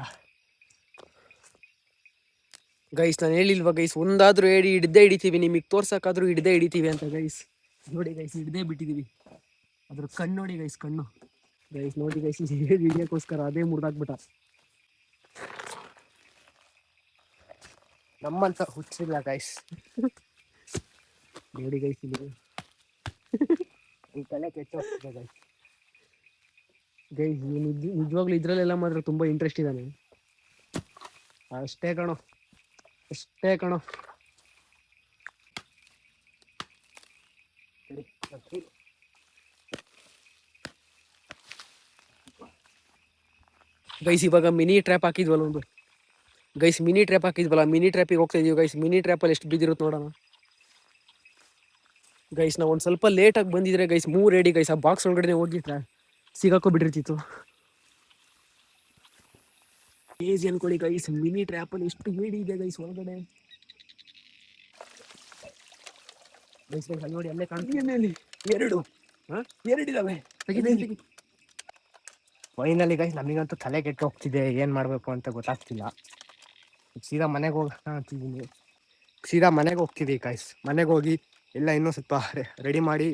ಗೈಸ್ ನಾನು ಹೇಳಿಲ್ವಾ ಗೈಸ್, ಒಂದಾದ್ರೂ ಏಡಿ ಹಿಡ್ದೇ ಹಿಡಿತೀವಿ, ನಿಮಗೆ ತೋರ್ಸಕ್ಕಾದ್ರೂ ಹಿಡ್ದೇ ಹಿಡಿತೀವಿ ಅಂತ ಗೈಸ್. ನೋಡಿ ಗೈಸ್, ಹಿಡ್ದೇ ಬಿಟ್ಟಿದೀವಿ. ಅದ್ರ ಕಣ್ಣು ನೋಡಿ ಗೈಸ್, ಕಣ್ಣು ಗೈಸ್ ನೋಡಿ ಗೈಸ್, ಹಿಡಿಯೋಕ್ಕೋಸ್ಕರ ಅದೇ ಮುರಿದಾಕ್ಬಿಟ್ಟ. ನಮ್ಮಂತ ಹುಚ್ಚಿಲ್ಲ ಗೈಸ್. ನೋಡಿ ಗೈಸ್, ಇಲ್ಲಿ ಈ ತಲೆ ಕೆಟ್ಟೋಗ್ತಿದೆ ಗೈಸ್. ಗೈಸ್ ನಿಜವಾಗ್ಲೂ ಇದ್ರಲ್ಲೆಲ್ಲ ಮಾತ್ರ ತುಂಬಾ ಇಂಟ್ರೆಸ್ಟ್ ಇದ್ದಾನೆ. ಅಷ್ಟೇ ಕಣೋ, ಅಷ್ಟೇ ಕಣೋ. ಗೈಸ್ ಇವಾಗ ಮಿನಿ ಟ್ರ್ಯಾಪ್ ಹಾಕಿದ್ವಲ್ಲ ಒಂದು, ಗೈಸ್ ಮಿನಿ ಟ್ರ್ಯಾಪ್ ಹಾಕಿದ್ವಲ್ಲ, ಮಿನಿ ಟ್ರ್ಯಾಪಿಗೆ ಹೋಗ್ತಾ ಇದೀವಿ ಗೈಸ್. ಮಿನಿ ಟ್ರ್ಯಾಪಲ್ಲಿ ಎಷ್ಟು ಬಿದ್ದಿರುತ್ತೆ ನೋಡೋಣ ಗೈಸ್. ನಾವು ಒಂದು ಸ್ವಲ್ಪ ಲೇಟಾಗಿ ಬಂದಿದ್ರೆ ಗೈಸ್ 3 ಏಡಿ ಗೈಸ್ ಆ ಬಾಕ್ಸ್ ಒಳಗಡೆ ಹೋಗಿಟ್ರೆ ಸಿಗಾಕೋ ಬಿಟ್ಟಿರ್ತಿತ್ತು. ಏಜ್ ಅನ್ಕೊಳ್ಳಿ ಗೈಸ್, ಮಿನಿ ಟ್ರ್ಯಾಪಲ್ಲಿ ಎಷ್ಟು ಏಡಿ ಇದೆ ಗೈಸ್ ಒಳಗಡೆ. ಗೈಸ್ ಅಲ್ಲಿ ನೋಡಿ, ಅಲ್ಲೇ ಕಾಣ್ತೀನಿ 2 2 ಇದಾವೆ. ಫೈನಲಿ ಗೈಸ್ ನಮಗಂತೂ ತಲೆ ಕೆಟ್ಟು ಹೋಗ್ತಿದೆ, ಏನು ಮಾಡಬೇಕು ಅಂತ ಗೊತ್ತಾಗ್ತಿಲ್ಲ. ಸೀದಾ ಮನೆಗೆ ಹೋಗೋಣ ಅಂತಿದ್ದೀನಿ. ಸೀದಾ ಮನೆಗೆ ಹೋಗ್ತಿದ್ದೀವಿ ಗೈಸ್. ಮನೆಗೆ ಹೋಗಿ ಎಲ್ಲ ಇನ್ನೂ ಸ್ವಲ್ಪ ರೆಡಿ ಮಾಡಿ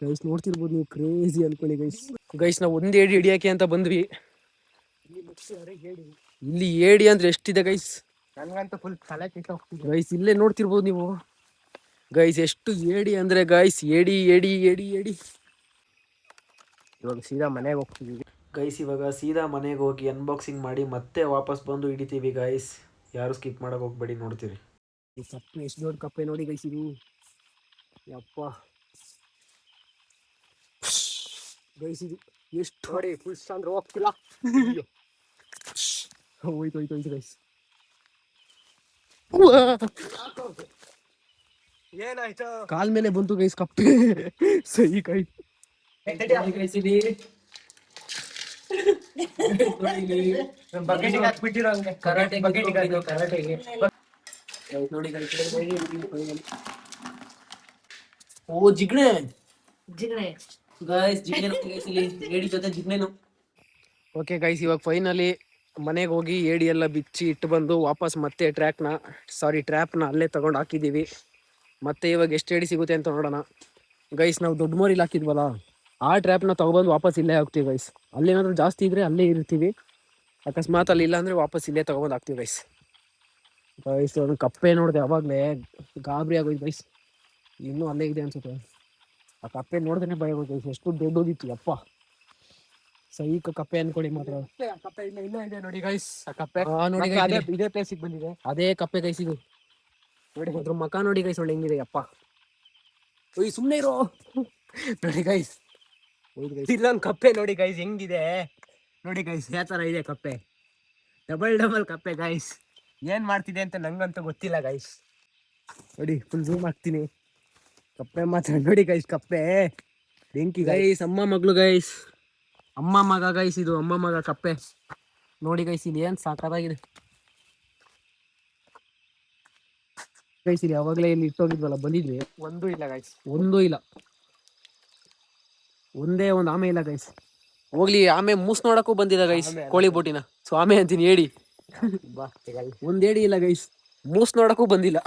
ಗೈಸ್ ನೋಡ್ತಿರ್ಬೋದು ನೀವು, ಕ್ರೇಜಿ ಅನ್ಕೊಳ್ಳಿ ಗೈಸ್. ಗೈಸ್ ನಾವು ಒಂದು ಏಡಿ ಹಿಡಿಯೋಕೆ ಅಂತ ಬಂದ್ವಿ. ಇಲ್ಲಿ ಏಡಿ ಅಂದ್ರೆ ಎಷ್ಟಿದೆ ಗೈಸ್, ನನಗಂತೂ ಫುಲ್ ತಲೆ ಕೆಟ್ಟು ಹೋಗ್ತಿದೆ ಗೈಸ್. ಇಲ್ಲೇ ನೋಡ್ತಿರ್ಬೋದು ನೀವು ಗೈಸ್, ಎಷ್ಟು ಏಡಿ ಅಂದ್ರೆ ಗೈಸ್, ಏಡಿ ಏಡಿ ಏಡಿ ಏಡಿ. ಇವಾಗ ಸೀದಾ ಮನೆಗೆ ಹೋಗ್ತಿದ್ದೀವಿ ಗೈಸ್. ಇವಾಗ ಸೀದಾ ಮನೆಗೆ ಹೋಗಿ ಅನ್ಬಾಕ್ಸಿಂಗ್ ಮಾಡಿ ಮತ್ತೆ ವಾಪಸ್ ಬಂದು ಹಿಡಿತೀವಿ ಗೈಸ್. ಯಾರು ಸ್ಕಿಪ್ ಮಾಡಕ್ಕೆ ಹೋಗ್ಬೇಡಿ, ನೋಡ್ತೀರಿ. ಈ ಕಪ್ಪೆ ಎಷ್ಟು ದೊಡ್ಡ ಕಪ್ಪೆ ನೋಡಿ ಗೈಸ್ ಇದು, ಯಪ್ಪ ಗೈಸ್. ಇದು ಎಷ್ಟು ನೋಡಿ, ಫುಲ್ ಅಂದ್ರೆ ಹೋಗ್ತಿಲ್ಲ. ಹೋಯ್ತು ಹೋಯ್ತು ಹೋಯ್ತು ಗೈಸ್. ಏನಾಯ್ತು? ಕಾಲ್ ಮೇಲೆ ಬಂತು ಗೈಸ್ ಕಪ್ಪೆ. ಸಹಿ ಕೈ ಓ ಜಿಗ್ಣೆ ಗೈಸ್, ಏಡಿ ಜೊತೆ ಜಿಗ್ಣೆನು. ಓಕೆ ಗೈಸ್, ಇವಾಗ ಫೈನಲಿ ಮನೆಗೆ ಹೋಗಿ ಏಡಿ ಎಲ್ಲ ಬಿಚ್ಚಿ ಇಟ್ಟು ಬಂದು ವಾಪಸ್ ಮತ್ತೆ ಟ್ರ್ಯಾಪ್ನ ಅಲ್ಲೇ ತಗೊಂಡು ಹಾಕಿದ್ದೀವಿ. ಮತ್ತೆ ಇವಾಗ ಎಷ್ಟು ಏಡಿ ಸಿಗುತ್ತೆ ಅಂತ ನೋಡೋಣ ಗೈಸ್. ನಾವು ದೊಡ್ಡ ಮೋರಿಲಿ ಹಾಕಿದ್ವಲ್ಲ, ಆ ಟ್ರ್ಯಾಪ್ನ ತಗೊಬಂದು ವಾಪಸ್ ಇಲ್ಲೇ ಹಾಕ್ತೀವಿ ಗೈಸ್. ಅಲ್ಲೇನಾದ್ರೂ ಜಾಸ್ತಿ ಇದ್ರೆ ಅಲ್ಲೇ ಇರ್ತೀವಿ, ಅಕಸ್ಮಾತ್ ಅಲ್ಲಿ ಇಲ್ಲ ಅಂದರೆ ವಾಪಸ್ ಇಲ್ಲೇ ತಗೊಬಂದು ಹಾಕ್ತೀವಿ ಗೈಸ್. ಗೈಸ್ ಒಂದು ಕಪ್ಪೆ ನೋಡಿದೆ ಅವಾಗಲೇ, ಗಾಬರಿ ಆಗೋಯ್ತು ಗೈಸ್. ಇನ್ನೂ ಅಲ್ಲೇ ಇದೆ ಅನ್ಸುತ್ತೆ. ಆ ಕಪ್ಪೆ ನೋಡಿದ್ರೆ ಭಯ ಆಗೋಯ್ತು ಗೈಸ್, ಎಷ್ಟು ದೊಡ್ಡೋದಿತ್ತು ಯಪ್ಪ. ಸೈಕ ಕಪ್ಪೆ ಅನ್ಕೊಳ್ಳಿ ಮಾತ್ರ. ಕಪ್ಪೆ ಇನ್ನೂ ಇದೆ ನೋಡಿ ಗೈಸ್. ಆ ಕಪ್ಪೆ ನೋಡಿ ಇದೇ ಪ್ಲೇಸಿಗೆ ಬಂದಿದೆ. ಅದೇ ಕಪ್ಪೆ ಗೈಸ್ ಇದು. ನೋಡಿ ಅದ್ರ ಮಕ ನೋಡಿ ಗೈಸ್, ಒಳ್ಳೆ ಹೆಂಗಿದೆ ಯಪ್ಪ. ಓಯ್ ಸುಮ್ಮನೆ ಇರೋ. ನೋಡಿ ಗೈಸ್, ಇಲ್ಲೊಂದು ಕಪ್ಪೆ ನೋಡಿ ಗೈಸ್ ಹೆಂಗಿದೆ ನೋಡಿ ಗೈಸ್, ಯಾವ ಥರ ಇದೆ ಕಪ್ಪೆ. ಡಬಲ್ ಕಪ್ಪೆ ಗೈಸ್. ಏನು ಮಾಡ್ತಿದೆ ಅಂತ ನಂಗಂತೂ ಗೊತ್ತಿಲ್ಲ ಗೈಸ್. ನೋಡಿ ಫುಲ್ ಝೂಮ್ ಹಾಕ್ತೀನಿ. ಕಪ್ಪೆ ಮಾತ್ರ ನೋಡಿ ಗೈಸ್, ಕಪ್ಪೆ ಬೆಂಕಿ ಗೈಸ್. ಅಮ್ಮ ಮಗಳು ಗೈಸ್, ಅಮ್ಮ ಮಗ ಗೈಸ್, ಇದು ಅಮ್ಮ ಮಗ ಕಪ್ಪೆ. ನೋಡಿ ಗೈಸ್, ಇಲ್ಲಿ ಏನು ಸಾಕಾಗಿದೆ ಗೈಸ್. ಇಲ್ಲಿ ಯಾವಾಗಲೇ ಇಲ್ಲಿ ಇಟ್ಟೋಗಿದ್ವಲ್ಲ, ಬಂದಿದ್ವಿ, ಒಂದೂ ಇಲ್ಲ ಗೈಸ್. ಒಂದೂ ಇಲ್ಲ, ಒಂದೇ ಒಂದು ಆಮೆ ಇಲ್ಲ ಗೈಸ್. ಹೋಗ್ಲಿ, ಆಮೆ ಮೂಸ್ ನೋಡಕ್ಕೂ ಬಂದಿಲ್ಲ ಗೈಸ್. ಕೋಳಿ ಬೋಟಿನ ಸ್ವಾಮಿ ಅಂತೀನಿ, ಏಡಿ ಒಂದ್ ಏಡಿ ಇಲ್ಲ ಗೈಸ್. ಮೂಸ್ ನೋಡಕ್ಕೂ ಬಂದಿಲ್ಲ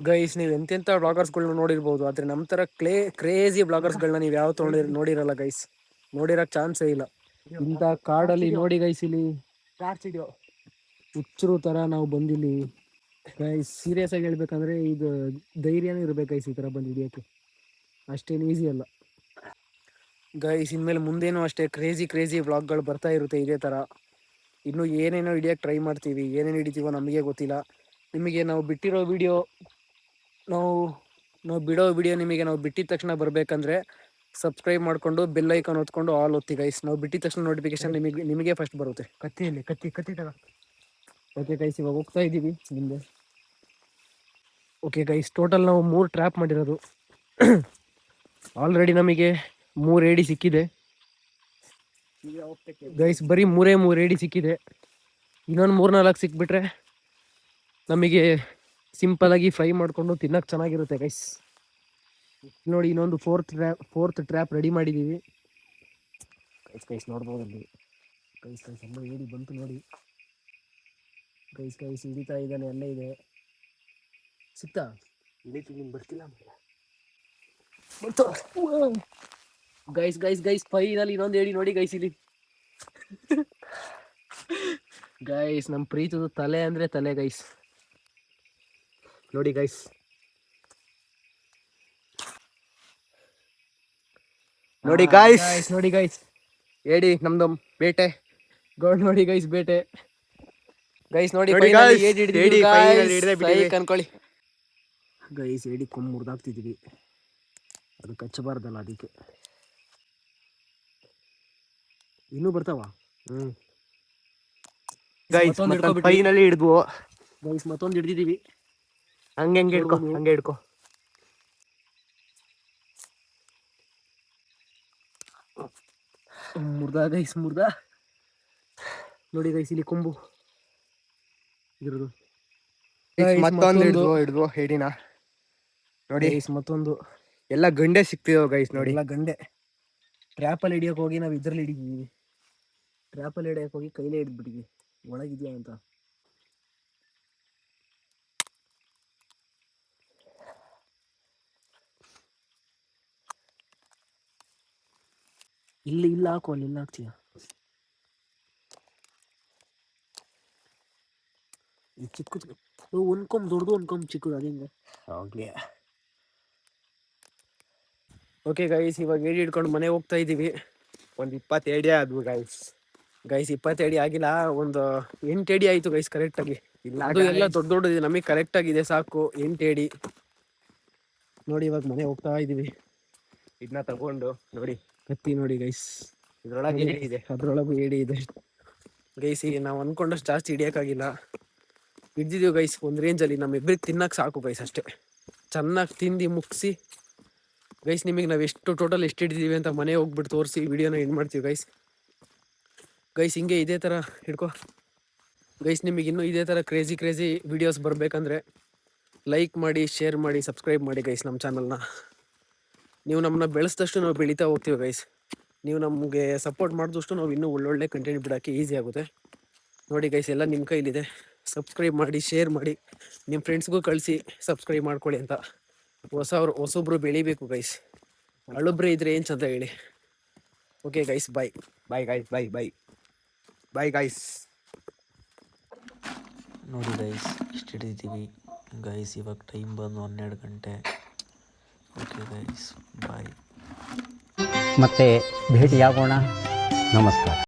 ಗೈಸ್. ನೀವು ಎಂತೆಂಥ ಬ್ಲಾಗರ್ಸ್ಗಳನ್ನ ನೋಡಿರ್ಬೋದು, ಆದ್ರೆ ನಮ್ಮ ಥರ ಕ್ರೇಜಿ ಬ್ಲಾಗರ್ಸ್ಗಳನ್ನ ನೀವು ಯಾವ ನೋಡಿರಲ್ಲ ಗೈಸ್. ನೋಡಿರಕ್ಕೆ ಚಾನ್ಸೇ ಇಲ್ಲ. ಇಂಥ ಕಾಡಲ್ಲಿ ನೋಡಿ ಗೈಸ್, ಇಲ್ಲಿ ಹುಚ್ಚರು ಥರ ನಾವು ಬಂದಿಲ್ಲಿ ಗೈಸ್. ಸೀರಿಯಸ್ ಆಗಿ ಹೇಳ್ಬೇಕಂದ್ರೆ ಇದು ಧೈರ್ಯನೂ ಇರ್ಬೇಕು ಗೈಸ್, ಈ ಥರ ಬಂದು ಹಿಡಿಯೋಕ್ಕೆ. ಅಷ್ಟೇನು ಈಸಿ ಅಲ್ಲ ಗೈಸ್. ಇನ್ಮೇಲೆ ಮುಂದೇನೂ ಅಷ್ಟೇ ಕ್ರೇಜಿ ವ್ಲಾಗ್ಗಳು ಬರ್ತಾ ಇರುತ್ತೆ ಇದೇ ಥರ. ಇನ್ನೂ ಏನೇನೋ ಹಿಡಿಯೋಕ್ಕೆ ಟ್ರೈ ಮಾಡ್ತೀವಿ, ಏನೇನು ಹಿಡಿತೀವೋ ನಮಗೆ ಗೊತ್ತಿಲ್ಲ. ನಿಮಗೆ ನಾವು ಬಿಟ್ಟಿರೋ ವಿಡಿಯೋ, ನಾವು ಬಿಡೋ ವಿಡಿಯೋ ನಿಮಗೆ ನಾವು ಬಿಟ್ಟಿದ ತಕ್ಷಣ ಬರಬೇಕಂದ್ರೆ ಸಬ್ಸ್ಕ್ರೈಬ್ ಮಾಡಿಕೊಂಡು ಬೆಲ್ ಐಕಾನ್ ಹೊತ್ಕೊಂಡು ಆಲ್ ಒತ್ತಿ ಗೈಸ್. ನಾವು ಬಿಟ್ಟಿದ ತಕ್ಷಣ ನೋಟಿಫಿಕೇಶನ್ ನಿಮಗೆ ಫಸ್ಟ್ ಬರುತ್ತೆ. ಕತ್ತಿ ತಗ. ಓಕೆ ಗೈಸ್, ಇವಾಗ ಹೋಗ್ತಾ ಇದ್ದೀವಿ ಮುಂದೆ. ಓಕೆ ಗೈಸ್, ಟೋಟಲ್ ನಾವು 3 ಟ್ರ್ಯಾಪ್ ಮಾಡಿರೋದು. ಆಲ್ರೆಡಿ ನಮಗೆ 3 ಏಡಿ ಸಿಕ್ಕಿದೆ ಗೈಸ್. ಬರೀ 3 ಏಡಿ ಸಿಕ್ಕಿದೆ. ಇನ್ನೊಂದು 3-4 ಸಿಕ್ಬಿಟ್ರೆ ನಮಗೆ ಸಿಂಪಲ್ ಆಗಿ ಫ್ರೈ ಮಾಡಿಕೊಂಡು ತಿನ್ನಕ್ಕೆ ಚೆನ್ನಾಗಿರುತ್ತೆ ಗೈಸ್. ನೋಡಿ, ಇನ್ನೊಂದು ಫೋರ್ತ್ ಟ್ರ್ಯಾಪ್ ರೆಡಿ ಮಾಡಿದ್ದೀವಿ. ಗೈಸ್ ನೋಡ್ಬೋದು ಅಲ್ಲಿ ಗೈಸ್ ಎಲ್ಲ ಏಡಿ ಬಂತು ನೋಡಿ. ಗೈಸ್ ಹಿಡಿತಾ ಇದ್ದಾನೆ, ಅಲ್ಲೇ ಇದೆ. ಸಿಕ್ತಾ ಹಿಡಿತೀನಿ, ಬರ್ತಿಲ್ಲ ಬಂತು. ಗೈಸ್ ಫೈನಲ್ ಇನ್ನೊಂದು ಏಡಿ ನೋಡಿ ಗೈಸ್ ಇಲ್ಲಿ. ಗೈಸ್ ನಮ್ಮ ಪ್ರೀತದ ತಲೆ ಅಂದ್ರೆ ತಲೆ ಗೈಸ್, ನೋಡಿ ಗೈಸ್. ನೋಡಿ ಗೈಸ್ ಏಡಿ ನಮ್ದು ಬೇಟೆ ಗೋಡ್ ನೋಡಿ ಗೈಸ್, ಬೇಟೆ ಗೈಸ್ ನೋಡಿ ನೋಡಿ finally guys, ಏಡಿ ಹಿಡಿದಿದ್ದೀವಿ ಏಡಿ guys. finally ಹಿಡ್ದೇ ಬಿಟ್ಟಿದೆ. ಸೈಕ್ ಅನ್ಕೊಳ್ಳಿ ಗೈಸ್, ಏಡಿ ಕೊಂಬ್ ಮುರಿದಾಕ್ತಿದೀವಿ, ಅದು ಕಚ್ಚಬಾರ್ದಲ್ಲ ಅದಕ್ಕೆ. ಇನ್ನೂ ಬರ್ತಾವ. Guys finally ಹಿಡಿದ್ವು. ಗೈಸ್ ಮತ್ತೊಂದು ಹಿಡ್ದಿದೀವಿ. ಹಂಗೆ ಹಿಡ್ಕೊ. ಮುರ್ದ ನೋಡಿ ಗೈಸ್ ಇಲ್ಲಿ ಕೊಂಬು ಇದ್ರದ್ದು. ಮತ್ತೊಂದು ಹಿಡಿದ್ವು ಏಡಿನ ನೋಡಿ. ಮತ್ತೊಂದು ಎಲ್ಲ ಗಂಡೆ ಸಿಕ್ತಿದವು ಗೈಸ್ ನೋಡಿ. ಎಲ್ಲ ಗಂಡೆ. ಟ್ರ್ಯಾಪಲ್ಲಿ ಹಿಡಿಯೋಕೆ ಹೋಗಿ ನಾವು ಇದ್ರಲ್ಲಿ ಹಿಡಿದೀವಿ. ಟ್ರ್ಯಾಪಲ್ಲಿ ಹಿಡಿಯೋಕೆ ಹೋಗಿ ಕೈಲೇ ಹಿಡಿದ್ಬಿಟ್ಟಿದ್ವಿ, ಒಳಗಿದ್ಯಾ ಅಂತ. ಇಲ್ಲ ಹಾಕು, ಅಲ್ಲಿ ಇಲ್ಲ ಹಾಕ್ತೀಯ. ಚಿಕ್ಕದು ಒಂದ್ಕೊಂಬ್ ದೊಡ್ಡದು, ಒಂದ್ಕೊಂಬ್ ಚಿಕ್ಕದು, ಅದಿಂಗೆ ಹೋಗ್ಲಿ. ಓಕೆ ಗೈಸ್, ಇವಾಗ ಏಡಿ ಹಿಡ್ಕೊಂಡು ಮನೆಗೆ ಹೋಗ್ತಾ ಇದ್ದೀವಿ. ಒಂದು 20 ಏಡಿ ಆದ್ವು ಗೈಸ್. 20 ಏಡಿ ಆಗಿಲ್ಲ, ಒಂದು 8 ಏಡಿ ಆಯ್ತು ಗೈಸ್ ಕರೆಕ್ಟಾಗಿ. ಇಲ್ಲ ಅದು ಎಲ್ಲ ದೊಡ್ಡದಿದೆ, ನಮಗೆ ಕರೆಕ್ಟಾಗಿದೆ ಸಾಕು 8 ಏಡಿ. ನೋಡಿ ಇವಾಗ ಮನೆ ಹೋಗ್ತಾ ಇದ್ದೀವಿ. ಇದನ್ನ ತಗೊಂಡು ನೋಡಿ, ಕತ್ತಿ ನೋಡಿ ಗೈಸ್, ಇದ್ರೊಳಗೆ ಏಡಿ ಇದೆ. ಅದ್ರೊಳಗೂ ಏಡಿ ಇದೆ ಗೈಸ್. ಈಗ ನಾವು ಅಂದ್ಕೊಂಡಷ್ಟು ಜಾಸ್ತಿ ಹಿಡಿಯೋಕ್ಕಾಗಿಲ್ಲ, ಹಿಡ್ದಿದ್ದೀವಿ ಗೈಸ್ ಒಂದು ರೇಂಜಲ್ಲಿ. ನಮ್ಮಿಬ್ಬರಿಗೆ ತಿನ್ನಕ್ಕೆ ಸಾಕು ಗೈಸ್, ಅಷ್ಟೇ. ಚೆನ್ನಾಗಿ ತಿಂದು ಮುಗಿಸಿ ಗೈಸ್, ನಿಮಗೆ ನಾವು ಟೋಟಲ್ ಎಷ್ಟು ಹಿಡಿದೀವಿ ಅಂತ ಮನೆ ಹೋಗ್ಬಿಟ್ಟು ತೋರಿಸಿ ವಿಡಿಯೋನ ಎಂಡ್ ಮಾಡ್ತೀವಿ ಗೈಸ್. ಹಿಂಗೆ ಇದೇ ಥರ ಹಿಡ್ಕೊ ಗೈಸ್. ನಿಮಗೆ ಇನ್ನೂ ಇದೇ ಥರ ಕ್ರೇಜಿ ವಿಡಿಯೋಸ್ ಬರಬೇಕಂದ್ರೆ ಲೈಕ್ ಮಾಡಿ, ಶೇರ್ ಮಾಡಿ, ಸಬ್ಸ್ಕ್ರೈಬ್ ಮಾಡಿ ಗೈಸ್ ನಮ್ಮ ಚಾನಲ್ನ. ನೀವು ನಮ್ಮನ್ನ ಬೆಳೆಸಿದಷ್ಟು ನಾವು ಬೆಳೀತಾ ಹೋಗ್ತೀವಿ ಗೈಸ್. ನೀವು ನಮಗೆ ಸಪೋರ್ಟ್ ಮಾಡಿದಷ್ಟು ನಾವು ಇನ್ನೂ ಒಳ್ಳೊಳ್ಳೆ ಕಂಟೆಂಟ್ ಬಿಡೋಕ್ಕೆ ಈಸಿ ಆಗುತ್ತೆ ನೋಡಿ ಗೈಸ್. ಎಲ್ಲ ನಿಮ್ಮ ಕೈಲಿದೆ. ಸಬ್ಸ್ಕ್ರೈಬ್ ಮಾಡಿ, ಶೇರ್ ಮಾಡಿ, ನಿಮ್ಮ ಫ್ರೆಂಡ್ಸ್ಗೂ ಕಳಿಸಿ ಸಬ್ಸ್ಕ್ರೈಬ್ ಮಾಡ್ಕೊಳ್ಳಿ ಅಂತ. ಹೊಸೊಬ್ರು ಬೆಳಿಬೇಕು ಗೈಸ್, ಹಳಬ್ರೆ ಇದ್ರೆ ಏನು ಚಂದ ಹೇಳಿ. Okay guys, bye guys. ನೋಡಿ ಗೈಸ್, ಇಷ್ಟು ಹಿಡಿದೀವಿ ಗೈಸ್. ಇವಾಗ ಟೈಮ್ ಬಂದು 12 ಗಂಟೆ. Okay guys, bye. ಮತ್ತೆ ಭೇಟಿಯಾಗೋಣ. ನಮಸ್ಕಾರ.